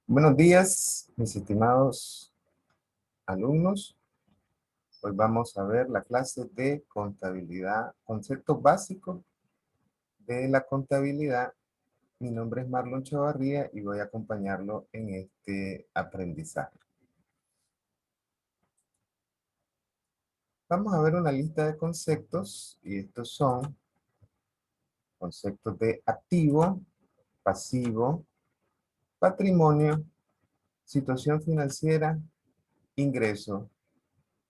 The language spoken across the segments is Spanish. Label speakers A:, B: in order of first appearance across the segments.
A: Buenos días, mis estimados alumnos. Hoy vamos a ver la clase de contabilidad, conceptos básicos de la contabilidad. Mi nombre es Marlon Chavarría y voy a acompañarlo en este aprendizaje. Vamos a ver una lista de conceptos y estos son conceptos de activo, pasivo, patrimonio, situación financiera, ingreso,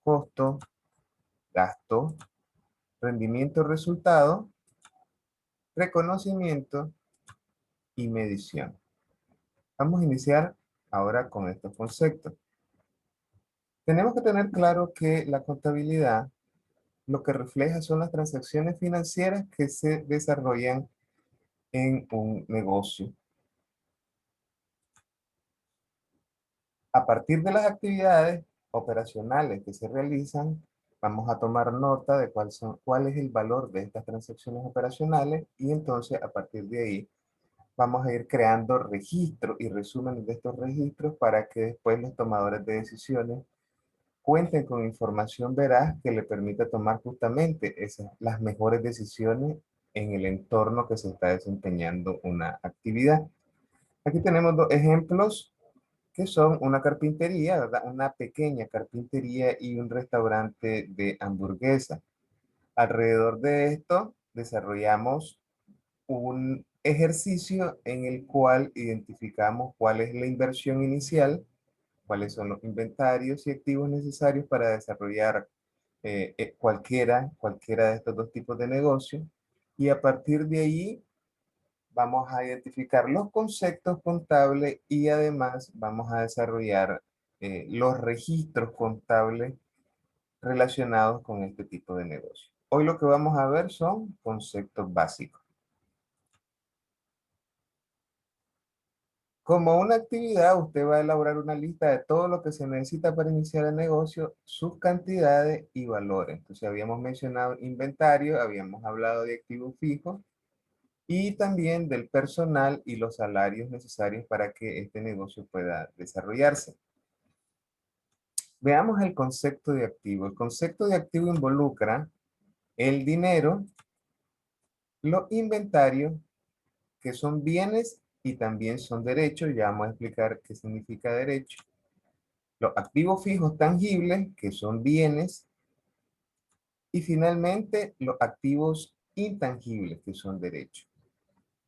A: costo, gasto, rendimiento, resultado, reconocimiento y medición. Vamos a iniciar ahora con estos conceptos. Tenemos que tener claro que la contabilidad lo que refleja son las transacciones financieras que se desarrollan en un negocio. A partir de las actividades operacionales que se realizan, vamos a tomar nota de cuál es el valor de estas transacciones operacionales y entonces a partir de ahí vamos a ir creando registros y resúmenes de estos registros para que después los tomadores de decisiones cuenten con información veraz que le permita tomar justamente las mejores decisiones en el entorno que se está desempeñando una actividad. Aquí tenemos dos ejemplos que son una carpintería, ¿verdad? Una pequeña carpintería y un restaurante de hamburguesa. Alrededor de esto desarrollamos un ejercicio en el cual identificamos cuál es la inversión inicial, cuáles son los inventarios y activos necesarios para desarrollar cualquiera de estos dos tipos de negocio. Y a partir de ahí vamos a identificar los conceptos contables y además vamos a desarrollar los registros contables relacionados con este tipo de negocio. Hoy lo que vamos a ver son conceptos básicos. Como una actividad, usted va a elaborar una lista de todo lo que se necesita para iniciar el negocio, sus cantidades y valores. Entonces, habíamos mencionado inventario, habíamos hablado de activos fijos y también del personal y los salarios necesarios para que este negocio pueda desarrollarse. Veamos el concepto de activo. El concepto de activo involucra el dinero, los inventarios, que son bienes y también son derechos. Ya vamos a explicar qué significa derecho. Los activos fijos tangibles, que son bienes, y finalmente los activos intangibles, que son derechos.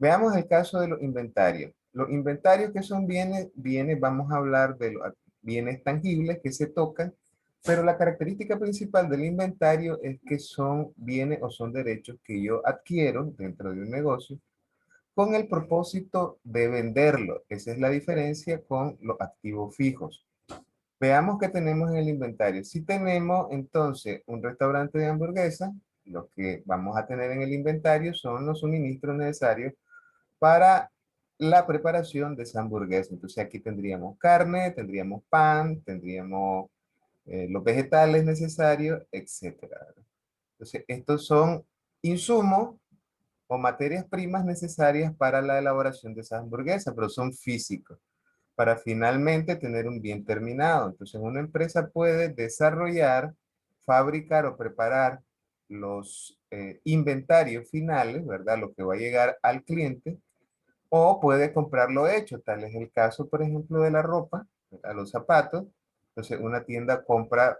A: Veamos el caso de los inventarios. Los inventarios que son bienes, vamos a hablar de los bienes tangibles que se tocan, pero la característica principal del inventario es que son bienes o son derechos que yo adquiero dentro de un negocio con el propósito de venderlo. Esa es la diferencia con los activos fijos. Veamos qué tenemos en el inventario. Si tenemos entonces un restaurante de hamburguesa, lo que vamos a tener en el inventario son los suministros necesarios para la preparación de esa hamburguesa. Entonces aquí tendríamos carne, tendríamos pan, tendríamos los vegetales necesarios, etcétera. Entonces estos son insumos o materias primas necesarias para la elaboración de esa hamburguesa, pero son físicos para finalmente tener un bien terminado. Entonces, una empresa puede desarrollar, fabricar o preparar los inventarios finales, ¿verdad? Lo que va a llegar al cliente, o puede comprarlo hecho. Tal es el caso, por ejemplo, de la ropa, a los zapatos. Entonces, una tienda compra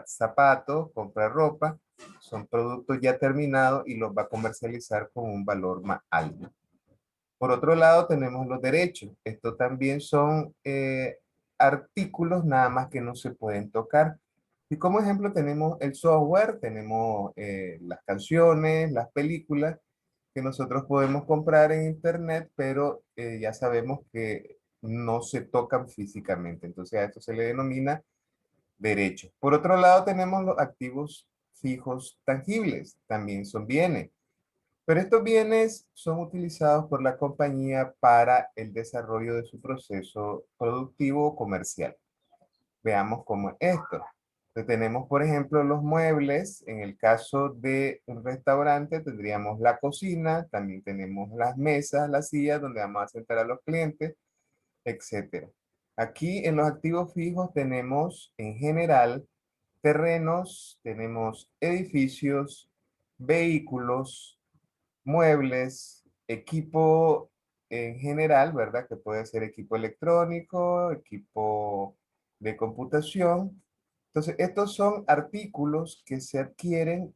A: zapatos, compra ropa, son productos ya terminados y los va a comercializar con un valor más alto. Por otro lado, tenemos los derechos. Estos también son artículos nada más que no se pueden tocar. Y como ejemplo tenemos el software, tenemos las canciones, las películas que nosotros podemos comprar en internet, pero ya sabemos que no se tocan físicamente. Entonces a esto se le denomina derechos. Por otro lado, tenemos los activos fijos tangibles, también son bienes. Pero estos bienes son utilizados por la compañía para el desarrollo de su proceso productivo o comercial. Veamos cómo es esto. Entonces, tenemos, por ejemplo, los muebles. En el caso de un restaurante, tendríamos la cocina, también tenemos las mesas, las sillas donde vamos a sentar a los clientes. etcétera. Aquí en los activos fijos tenemos en general terrenos, tenemos edificios, vehículos, muebles, equipo en general, ¿verdad? Que puede ser equipo electrónico, equipo de computación. Entonces, estos son artículos que se adquieren,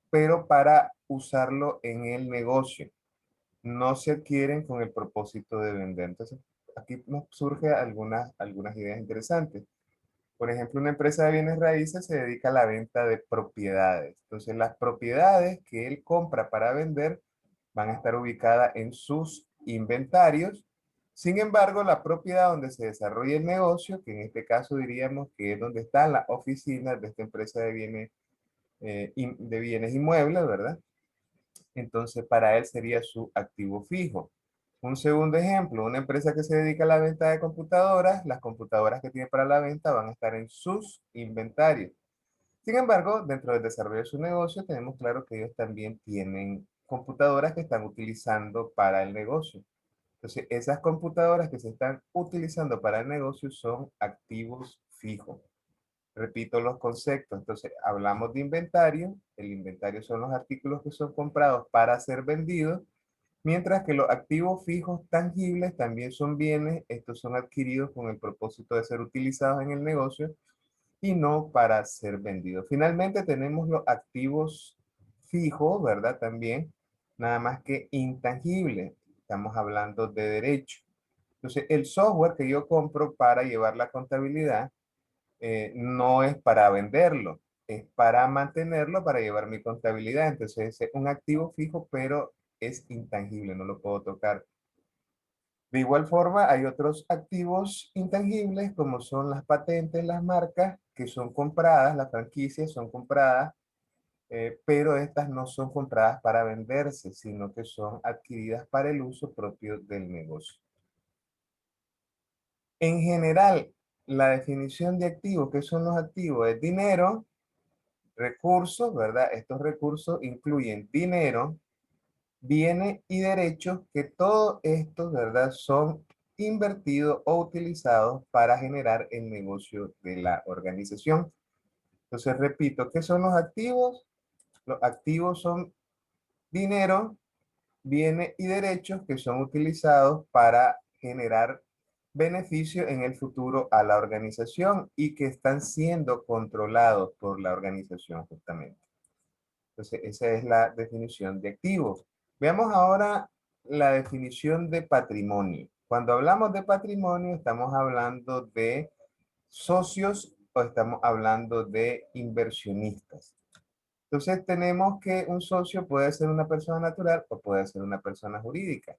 A: pero para usarlo en el negocio. No se adquieren con el propósito de vender. Entonces, aquí nos surge algunas ideas interesantes. Por ejemplo, una empresa de bienes raíces se dedica a la venta de propiedades. Entonces, las propiedades que él compra para vender van a estar ubicadas en sus inventarios. Sin embargo, la propiedad donde se desarrolla el negocio, que en este caso diríamos que es donde están las oficinas de esta empresa de bienes inmuebles, ¿verdad? Entonces, para él sería su activo fijo. Un segundo ejemplo, una empresa que se dedica a la venta de computadoras, las computadoras que tiene para la venta van a estar en sus inventarios. Sin embargo, dentro del desarrollo de su negocio, tenemos claro que ellos también tienen computadoras que están utilizando para el negocio. Entonces, esas computadoras que se están utilizando para el negocio son activos fijos. Repito los conceptos. Entonces, hablamos de inventario. El inventario son los artículos que son comprados para ser vendidos, mientras que los activos fijos tangibles también son bienes. Estos son adquiridos con el propósito de ser utilizados en el negocio y no para ser vendidos. Finalmente tenemos los activos fijos, ¿verdad? También, nada más que intangibles. Estamos hablando de derecho. Entonces, el software que yo compro para llevar la contabilidad no es para venderlo, es para mantenerlo, para llevar mi contabilidad. Entonces, es un activo fijo, pero es intangible, no lo puedo tocar. De igual forma, hay otros activos intangibles como son las patentes, las marcas, que son compradas, las franquicias son compradas, pero estas no son compradas para venderse, sino que son adquiridas para el uso propio del negocio. En general, la definición de activos, ¿qué son los activos? Es dinero, recursos, ¿verdad? Estos recursos incluyen dinero, bienes y derechos, que todos estos, ¿verdad? Son invertidos o utilizados para generar el negocio de la organización. Entonces, repito, ¿qué son los activos? Los activos son dinero, bienes y derechos que son utilizados para generar beneficio en el futuro a la organización y que están siendo controlados por la organización justamente. Entonces, esa es la definición de activos. Veamos ahora la definición de patrimonio. Cuando hablamos de patrimonio, estamos hablando de socios o estamos hablando de inversionistas. Entonces, tenemos que un socio puede ser una persona natural o puede ser una persona jurídica.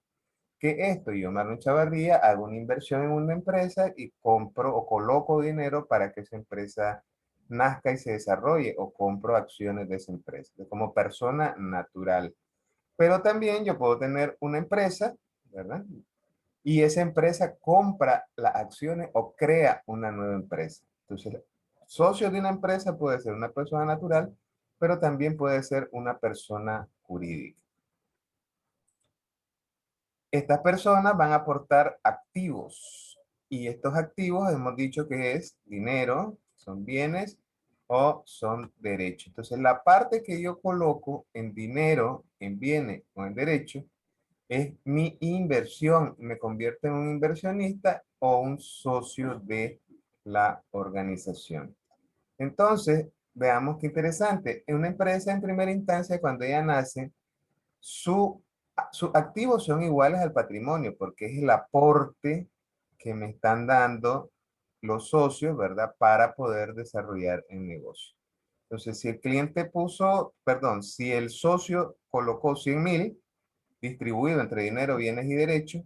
A: Que esto, yo, Marlon Chavarría, hago una inversión en una empresa y compro o coloco dinero para que esa empresa nazca y se desarrolle o compro acciones de esa empresa como persona natural. Pero también yo puedo tener una empresa, ¿verdad? Y esa empresa compra las acciones o crea una nueva empresa. Entonces, socio de una empresa puede ser una persona natural, pero también puede ser una persona jurídica. Estas personas van a aportar activos y estos activos hemos dicho que es dinero, son bienes o son derechos. Entonces, la parte que yo coloco en dinero, en bienes o en derechos es mi inversión. Me convierte en un inversionista o un socio de la organización. Entonces, veamos qué interesante. En una empresa en primera instancia, cuando ella nace, su, sus activos son iguales al patrimonio porque es el aporte que me están dando los socios, ¿verdad? Para poder desarrollar el negocio. Entonces, si el cliente puso, perdón, si el socio colocó 100,000 distribuido entre dinero, bienes y derechos,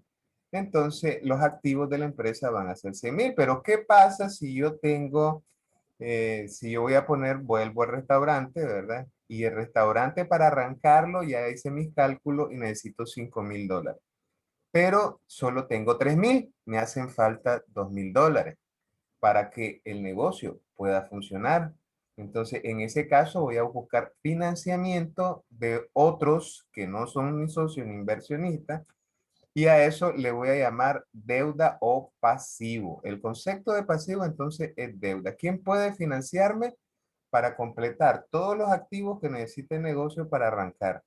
A: entonces los activos de la empresa van a ser 100,000. Pero ¿qué pasa si yo tengo si yo voy a poner, vuelvo al restaurante, ¿verdad? Y el restaurante para arrancarlo ya hice mis cálculos y necesito $5,000. Pero solo tengo 3,000, me hacen falta $2,000 para que el negocio pueda funcionar. Entonces, en ese caso voy a buscar financiamiento de otros que no son ni socios ni inversionistas Y a eso le voy a llamar deuda o pasivo. El concepto de pasivo entonces es deuda. ¿Quién puede financiarme para completar todos los activos que necesite el negocio para arrancar?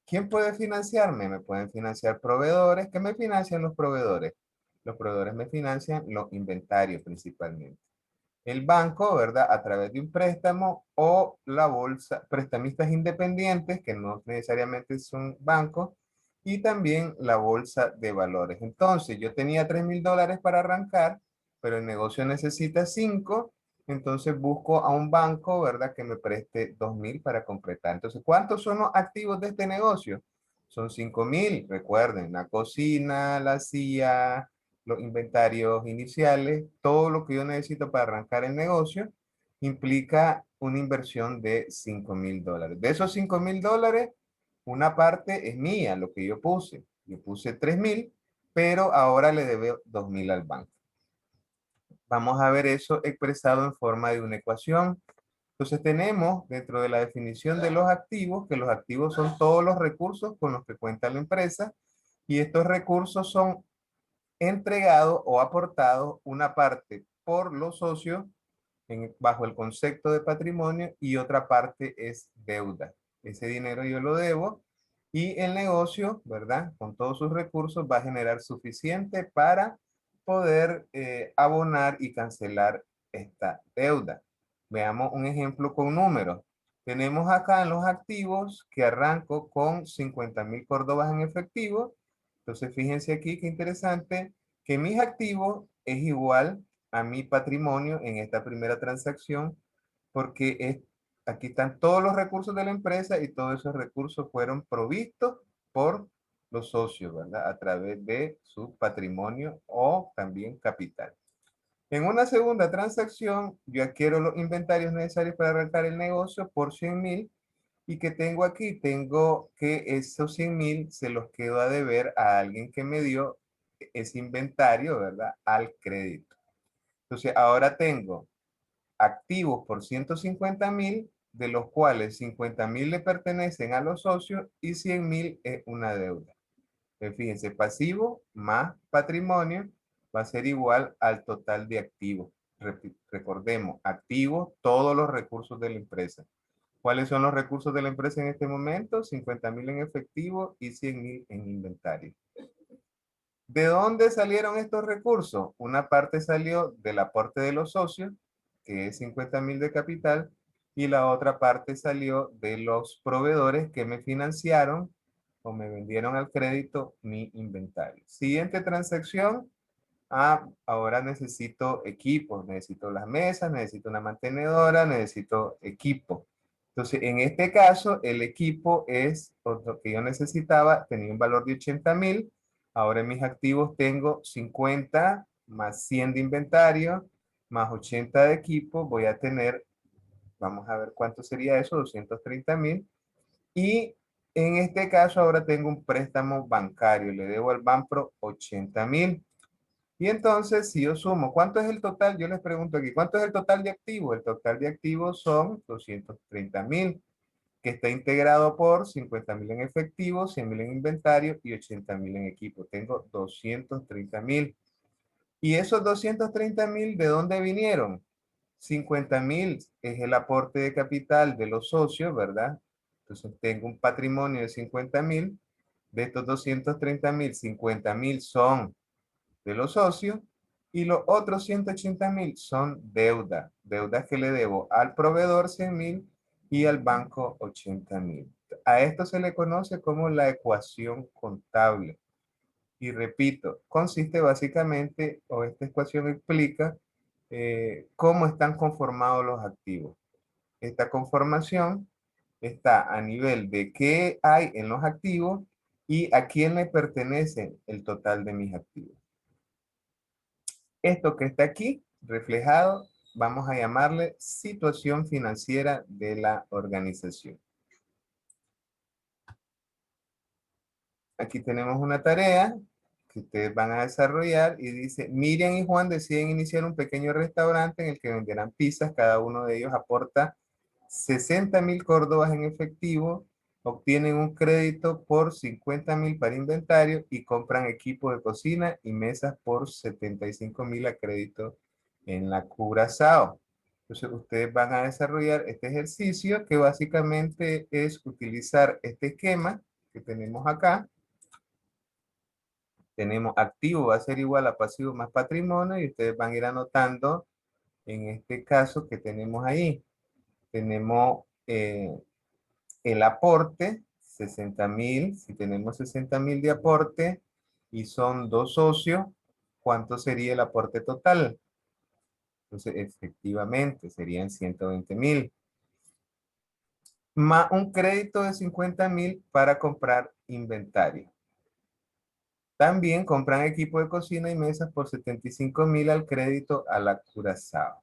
A: ¿Quién puede financiarme? Me pueden financiar proveedores. ¿Qué me financian los proveedores? Los proveedores me financian los inventarios principalmente. El banco, ¿verdad? A través de un préstamo o la bolsa, prestamistas independientes, que no necesariamente son bancos, y también la bolsa de valores. Entonces, yo tenía $3,000 para arrancar, pero el negocio necesita 5, entonces busco a un banco, ¿verdad? Que me preste 2,000 para completar. Entonces, ¿cuántos son los activos de este negocio? Son 5,000, recuerden, la cocina, la silla, los inventarios iniciales, todo lo que yo necesito para arrancar el negocio, implica una inversión de $5,000. De esos $5,000, una parte es mía, lo que yo puse. Yo puse 3,000, pero ahora le debo 2,000 al banco. Vamos a ver eso expresado en forma de una ecuación. Entonces tenemos dentro de la definición de los activos, que los activos son todos los recursos con los que cuenta la empresa, y estos recursos son entregado o aportado una parte por los socios bajo el concepto de patrimonio y otra parte es deuda. Ese dinero yo lo debo y el negocio, ¿verdad? Con todos sus recursos va a generar suficiente para poder abonar y cancelar esta deuda. Veamos un ejemplo con números. Tenemos acá en los activos que arranco con 50,000 córdobas en efectivo. Entonces, fíjense aquí qué interesante que mis activos es igual a mi patrimonio en esta primera transacción, porque aquí están todos los recursos de la empresa y todos esos recursos fueron provistos por los socios, ¿verdad? A través de su patrimonio o también capital. En una segunda transacción, yo adquiero los inventarios necesarios para arrancar el negocio por 100,000 y que tengo aquí, tengo que esos 100,000 se los quedo a deber a alguien que me dio ese inventario, ¿verdad? Al crédito. Entonces, ahora tengo activos por 150,000, de los cuales 50,000 le pertenecen a los socios y 100,000 es una deuda. Entonces, fíjense, pasivo más patrimonio va a ser igual al total de activos. Recordemos, activos, todos los recursos de la empresa. ¿Cuáles son los recursos de la empresa en este momento? 50,000 en efectivo y 100,000 en inventario. ¿De dónde salieron estos recursos? Una parte salió del aporte de los socios, que es 50,000 de capital, y la otra parte salió de los proveedores que me financiaron o me vendieron al crédito mi inventario. Siguiente transacción. Ahora necesito equipo, necesito las mesas, necesito una mantenedora, necesito equipo. Entonces, en este caso, el equipo es lo que yo necesitaba, tenía un valor de 80,000. Ahora en mis activos tengo 50 más 100 de inventario, más 80 de equipo. Voy a tener, vamos a ver cuánto sería eso, 230,000. Y en este caso, ahora tengo un préstamo bancario. Le debo al Banpro 80,000. Y entonces, si yo sumo, ¿cuánto es el total? Yo les pregunto aquí, ¿cuánto es el total de activos? El total de activos son 230,000, que está integrado por 50,000 en efectivo, 100,000 en inventario y 80,000 en equipo. Tengo 230,000. ¿Y esos 230,000 de dónde vinieron? 50,000 es el aporte de capital de los socios, ¿verdad? Entonces tengo un patrimonio de 50,000. De estos 230,000, 50,000 son de los socios y los otros 180,000 son deuda, deudas que le debo al proveedor 100,000 y al banco 80,000. A esto se le conoce como la ecuación contable. Y repito, consiste básicamente, o esta ecuación explica cómo están conformados los activos. Esta conformación está a nivel de qué hay en los activos y a quién le pertenece el total de mis activos. Esto que está aquí reflejado, vamos a llamarle situación financiera de la organización. Aquí tenemos una tarea que ustedes van a desarrollar y dice, Miriam y Juan deciden iniciar un pequeño restaurante en el que venderán pizzas. Cada uno de ellos aporta 60,000 córdobas en efectivo obtienen un crédito por 50.000 para inventario y compran equipo de cocina y mesas por 75.000 a crédito en la Curazao. Entonces, ustedes van a desarrollar este ejercicio que básicamente es utilizar este esquema que tenemos acá. Tenemos activo va a ser igual a pasivo más patrimonio y ustedes van a ir anotando en este caso que tenemos ahí. Tenemos el aporte, 60.000. Si tenemos 60.000 de aporte y son dos socios, ¿cuánto sería el aporte total? Entonces, efectivamente, serían 120.000. Más un crédito de 50.000 para comprar inventario. También compran equipo de cocina y mesas por 75.000 al crédito a la Curazao.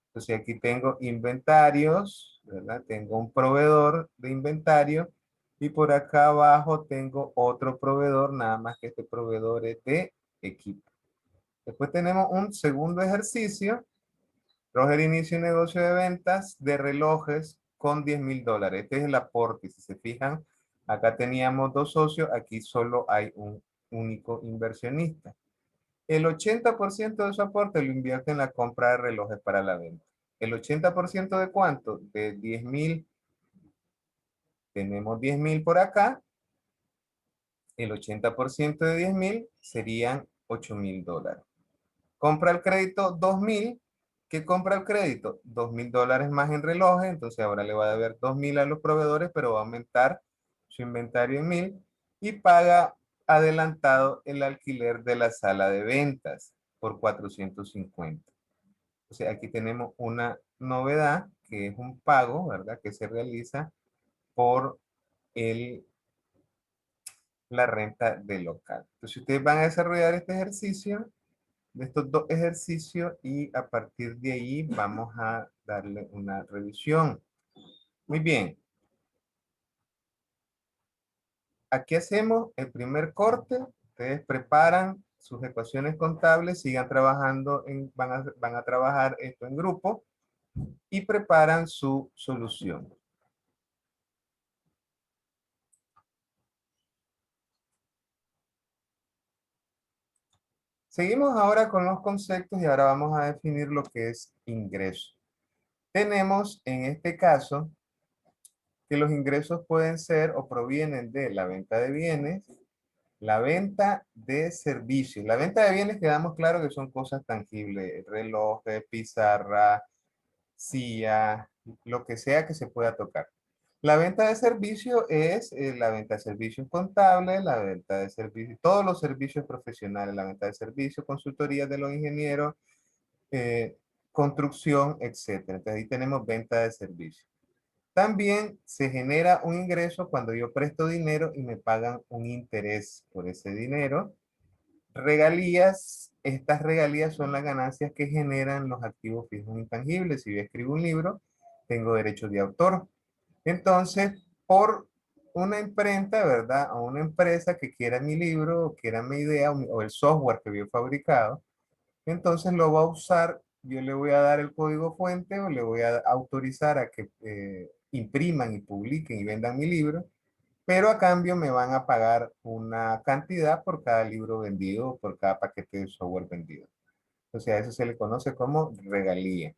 A: Entonces aquí tengo inventarios, ¿verdad? Tengo un proveedor de inventario y por acá abajo tengo otro proveedor, nada más que este proveedor es de equipo. Después tenemos un segundo ejercicio. Roger inicia un negocio de ventas de relojes con $10.000. Este es el aporte. Si se fijan, acá teníamos dos socios, aquí solo hay un único inversionista. El 80% de su aporte lo invierte en la compra de relojes para la venta. ¿El 80% de cuánto? De 10.000. Tenemos 10.000 por acá. El 80% de 10.000 serían $8.000. Compra el crédito 2.000. ¿Qué compra el crédito? $2.000 más en relojes. Entonces ahora le va a deber 2.000 a los proveedores, pero va a aumentar su inventario en 1.000. Y paga adelantado el alquiler de la sala de ventas por 450. O sea, aquí tenemos una novedad que es un pago, ¿verdad? Que se realiza por el, la renta del local. Entonces, ustedes van a desarrollar este ejercicio, de estos dos ejercicios, y a partir de ahí vamos a darle una revisión. Muy bien. Aquí hacemos el primer corte. Ustedes preparan sus ecuaciones contables, sigan trabajando, van a trabajar esto en grupo y preparan su solución. Seguimos ahora con los conceptos y ahora vamos a definir lo que es ingreso. Tenemos en este caso que los ingresos pueden ser o provienen de la venta de bienes, la venta de servicios. La venta de bienes quedamos claro que son cosas tangibles, relojes, pizarra, silla, lo que sea que se pueda tocar. La venta de servicio es la venta de servicios contables, la venta de servicios, todos los servicios profesionales, la venta de servicios, consultorías de los ingenieros, eh, construcción, etcétera. Entonces ahí tenemos venta de servicios. También se genera un ingreso cuando yo presto dinero y me pagan un interés por ese dinero. Regalías, estas regalías son las ganancias que generan los activos fijos intangibles. Si yo escribo un libro, tengo derechos de autor. Entonces, por una imprenta, ¿verdad? O una empresa que quiera mi libro, o quiera mi idea, o el software que yo he fabricado, entonces lo va a usar, yo le voy a dar el código fuente o le voy a autorizar a que impriman y publiquen y vendan mi libro, pero a cambio me van a pagar una cantidad por cada libro vendido o por cada paquete de software vendido. O sea, eso se le conoce como regalía.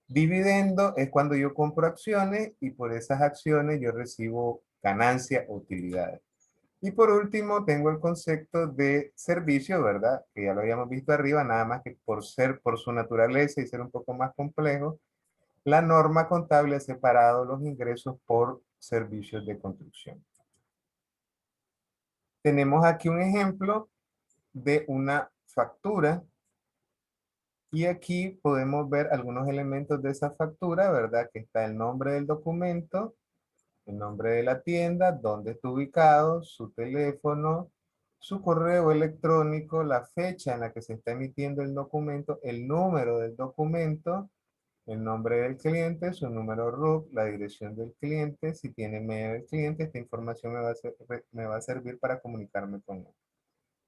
A: Dividendo es cuando yo compro acciones y por esas acciones yo recibo ganancia o utilidades. Y por último, tengo el concepto de servicio, ¿verdad? Que ya lo habíamos visto arriba, nada más que por ser, por su naturaleza y ser un poco más complejo, la norma contable ha separado los ingresos por servicios de construcción. Tenemos aquí un ejemplo de una factura y aquí podemos ver algunos elementos de esa factura, ¿verdad? Que está el nombre del documento, el nombre de la tienda, dónde está ubicado, su teléfono, su correo electrónico, la fecha en la que se está emitiendo el documento, el número del documento, el nombre del cliente, su número RUC, la dirección del cliente, si tiene medio del cliente, esta información me va a servir para comunicarme con él.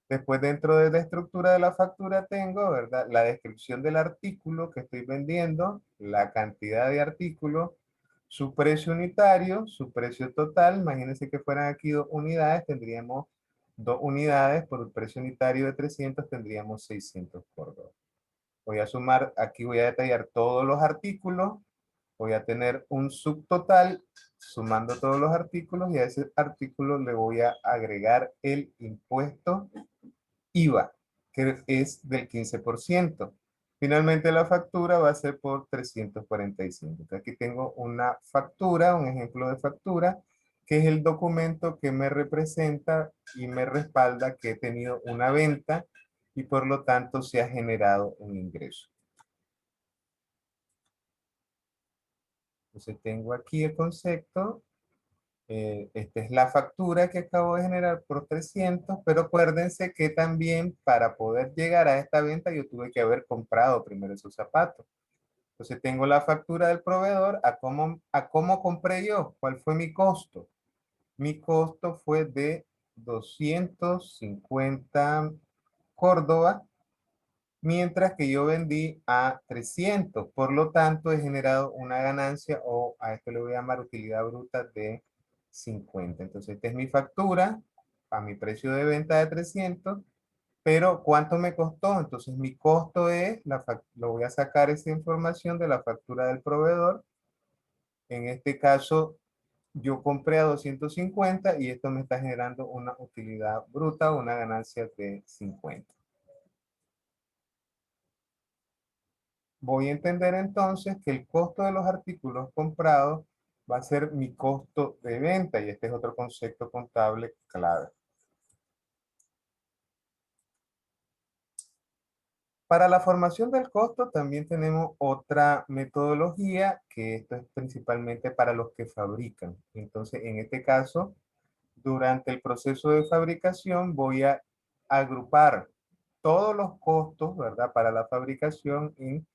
A: Después, dentro de la estructura de la factura tengo, ¿verdad? La descripción del artículo que estoy vendiendo, la cantidad de artículos, su precio unitario, su precio total. Imagínense que fueran aquí 2 unidades, tendríamos 2 unidades por el precio unitario de 300, tendríamos 600 Córdoba. Voy a sumar, aquí voy a detallar todos los artículos, voy a tener un subtotal sumando todos los artículos y a ese artículo le voy a agregar el impuesto IVA, que es del 15%. Finalmente la factura va a ser por 345. Entonces, aquí tengo una factura, un ejemplo de factura, que es el documento que me representa y me respalda que he tenido una venta y por lo tanto se ha generado un ingreso. Entonces tengo aquí el concepto. Esta es la factura que acabo de generar por 300, pero acuérdense que también para poder llegar a esta venta yo tuve que haber comprado primero esos zapatos. Entonces tengo la factura del proveedor, a cómo compré yo, cuál fue mi costo. Mi costo fue de 250 Córdoba, mientras que yo vendí a 300. Por lo tanto, he generado una ganancia, o a esto le voy a llamar utilidad bruta, de 50. Entonces, esta es mi factura a mi precio de venta de 300, pero ¿cuánto me costó? Entonces, mi costo es, lo voy a sacar esa información de la factura del proveedor. En este caso, yo compré a 250 y esto me está generando una utilidad bruta, una ganancia de 50. Voy a entender entonces que el costo de los artículos comprados va a ser mi costo de venta, y este es otro concepto contable clave. Para la formación del costo también tenemos otra metodología, que esto es principalmente para los que fabrican. Entonces, en este caso, durante el proceso de fabricación voy a agrupar todos los costos, ¿verdad? Para la fabricación en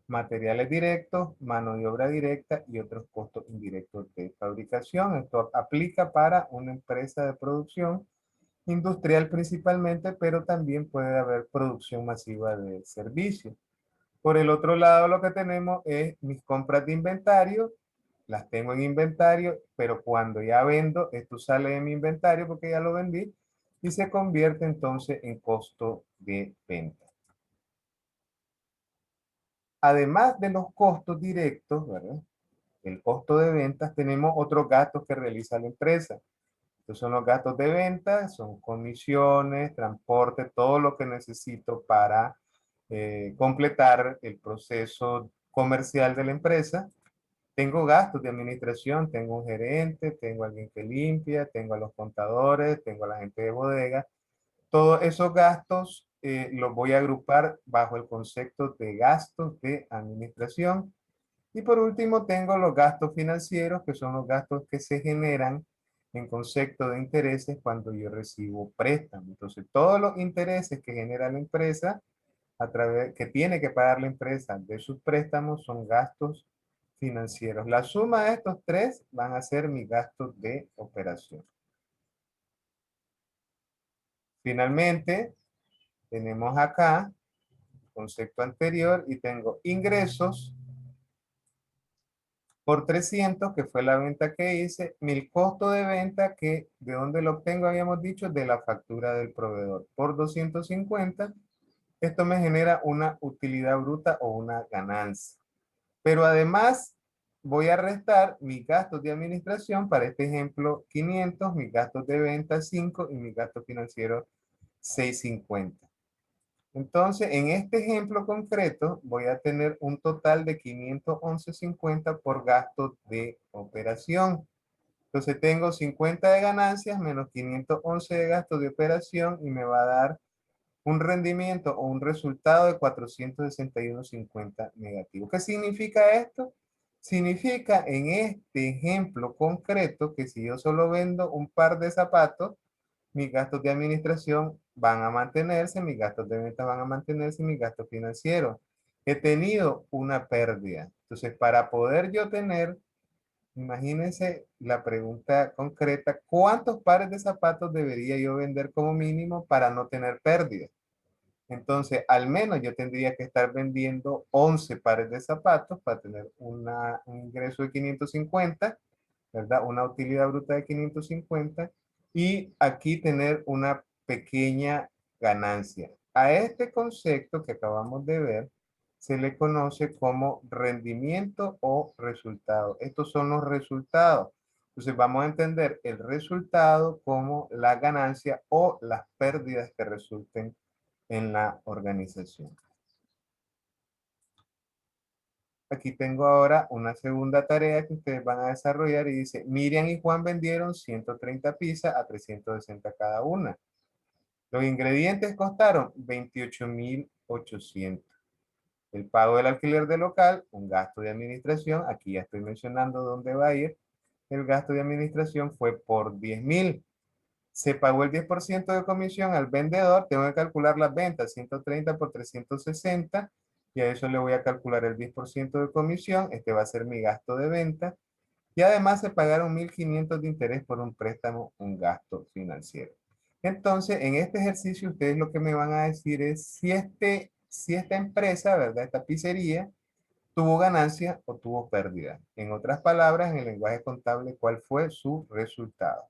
A: materiales directos, mano de obra directa y otros costos indirectos de fabricación. Esto aplica para una empresa de producción industrial principalmente, pero también puede haber producción masiva de servicios. Por el otro lado, lo que tenemos es mis compras de inventario. Las tengo en inventario, pero cuando ya vendo, esto sale de mi inventario porque ya lo vendí y se convierte entonces en costo de venta. Además de los costos directos, ¿verdad? El costo de ventas, tenemos otros gastos que realiza la empresa. Estos son los gastos de venta, son comisiones, transporte, todo lo que necesito para completar el proceso comercial de la empresa. Tengo gastos de administración, tengo un gerente, tengo alguien que limpia, tengo a los contadores, tengo a la gente de bodega. Todos esos gastos los voy a agrupar bajo el concepto de gastos de administración. Y por último, tengo los gastos financieros, que son los gastos que se generan en concepto de intereses cuando yo recibo préstamos. Entonces, todos los intereses que genera la empresa, que tiene que pagar la empresa de sus préstamos, son gastos financieros. La suma de estos tres van a ser mis gastos de operación. Finalmente, tenemos acá el concepto anterior y tengo ingresos por 300, que fue la venta que hice, mi costo de venta, que de dónde lo obtengo, habíamos dicho, de la factura del proveedor, por 250. Esto me genera una utilidad bruta o una ganancia. Pero además voy a restar mis gastos de administración, para este ejemplo 500, mis gastos de venta 5 y mis gastos financieros 650. Entonces, en este ejemplo concreto, voy a tener un total de 511.50 por gastos de operación. Entonces, tengo 50 de ganancias menos 511 de gastos de operación y me va a dar un rendimiento o un resultado de 461.50 negativo. ¿Qué significa esto? Significa en este ejemplo concreto que si yo solo vendo un par de zapatos, mis gastos de administración van a mantenerse, mis gastos de venta van a mantenerse, mis gastos financieros. He tenido una pérdida. Entonces, para poder yo tener, imagínense la pregunta concreta, ¿cuántos pares de zapatos debería yo vender como mínimo para no tener pérdida? Entonces, al menos yo tendría que estar vendiendo 11 pares de zapatos para tener un ingreso de 550, ¿verdad? Una utilidad bruta de 550 y aquí tener una pequeña ganancia. A este concepto que acabamos de ver se le conoce como rendimiento o resultado. Estos son los resultados. Entonces vamos a entender el resultado como la ganancia o las pérdidas que resulten en la organización. Aquí tengo ahora una segunda tarea que ustedes van a desarrollar y dice, Miriam y Juan vendieron 130 pizzas a 360 cada una. Los ingredientes costaron 28.800. El pago del alquiler del local, un gasto de administración, aquí ya estoy mencionando dónde va a ir. El gasto de administración fue por 10.000. Se pagó el 10% de comisión al vendedor, tengo que calcular las ventas, 130 por 360, y a eso le voy a calcular el 10% de comisión, este va a ser mi gasto de venta, y además se pagaron 1.500 de interés por un préstamo, un gasto financiero. Entonces, en este ejercicio, ustedes lo que me van a decir es si esta empresa, ¿verdad? Esta pizzería, tuvo ganancia o tuvo pérdida. En otras palabras, en el lenguaje contable, ¿cuál fue su resultado?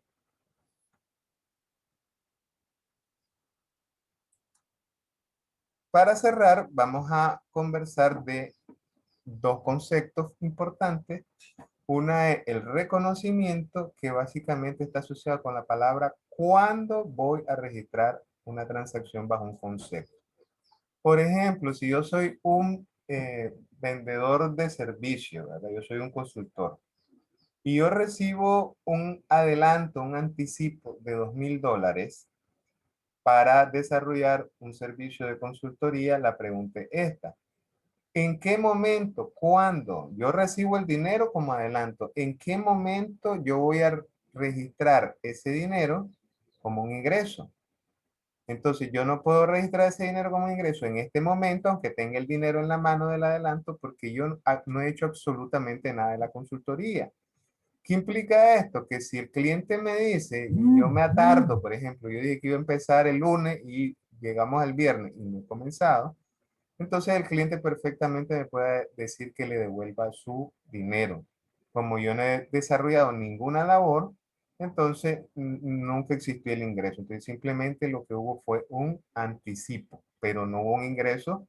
A: Para cerrar, vamos a conversar de dos conceptos importantes. Una es el reconocimiento, que básicamente está asociado con la palabra cuando voy a registrar una transacción bajo un concepto. Por ejemplo, si yo soy un vendedor de servicio, ¿verdad? Yo soy un consultor y yo recibo un adelanto, un anticipo de $2.000 para desarrollar un servicio de consultoría, la pregunta es esta. ¿En qué momento, cuando yo recibo el dinero como adelanto, en qué momento yo voy a registrar ese dinero como un ingreso? Entonces, yo no puedo registrar ese dinero como ingreso en este momento, aunque tenga el dinero en la mano del adelanto, porque yo no he hecho absolutamente nada de la consultoría. ¿Qué implica esto? Que si el cliente me dice, y yo me atardo, por ejemplo, yo dije que iba a empezar el lunes y llegamos al viernes y no he comenzado, entonces el cliente perfectamente me puede decir que le devuelva su dinero. Como yo no he desarrollado ninguna labor, entonces nunca existió el ingreso. Entonces simplemente lo que hubo fue un anticipo, pero no hubo un ingreso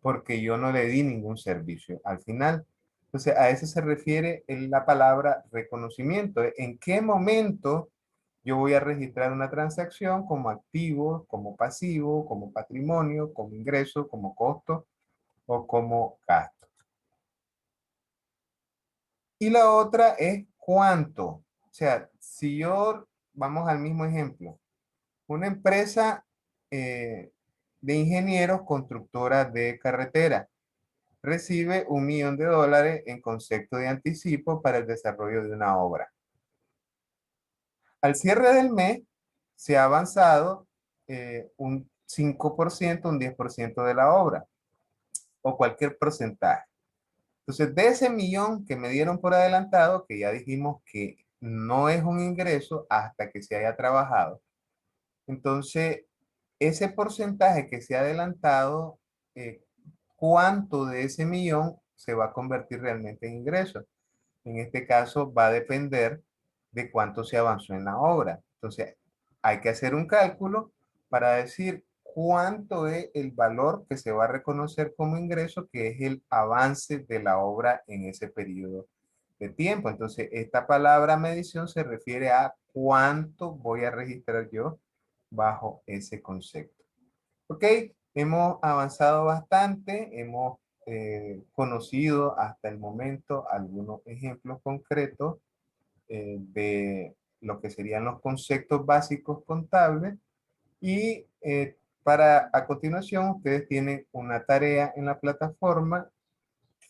A: porque yo no le di ningún servicio al final. Entonces a eso se refiere en la palabra reconocimiento. ¿En qué momento yo voy a registrar una transacción como activo, como pasivo, como patrimonio, como ingreso, como costo o como gasto? Y la otra es cuánto. O sea, si yo, vamos al mismo ejemplo, una empresa de ingenieros constructora de carretera recibe $1.000.000 en concepto de anticipo para el desarrollo de una obra. Al cierre del mes se ha avanzado un 5%, un 10% de la obra o cualquier porcentaje. Entonces, de ese millón que me dieron por adelantado, que ya dijimos que no es un ingreso hasta que se haya trabajado, entonces, ese porcentaje que se ha adelantado, ¿cuánto de ese millón se va a convertir realmente en ingresos? En este caso va a depender de cuánto se avanzó en la obra. Entonces, hay que hacer un cálculo para decir cuánto es el valor que se va a reconocer como ingreso, que es el avance de la obra en ese periodo de tiempo. Entonces, esta palabra medición se refiere a cuánto voy a registrar yo bajo ese concepto. Ok, hemos avanzado bastante, hemos conocido hasta el momento algunos ejemplos concretos de lo que serían los conceptos básicos contables y para a continuación ustedes tienen una tarea en la plataforma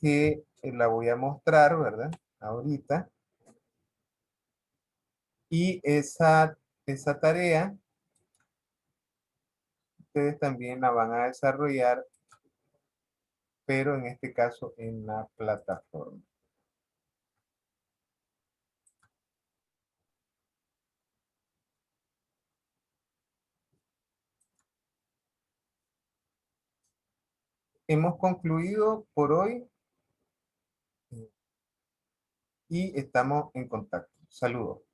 A: que la voy a mostrar, ¿verdad? Ahorita. Y esa tarea ustedes también la van a desarrollar, pero en este caso en la plataforma. hemos concluido por hoy y estamos en contacto. Saludos.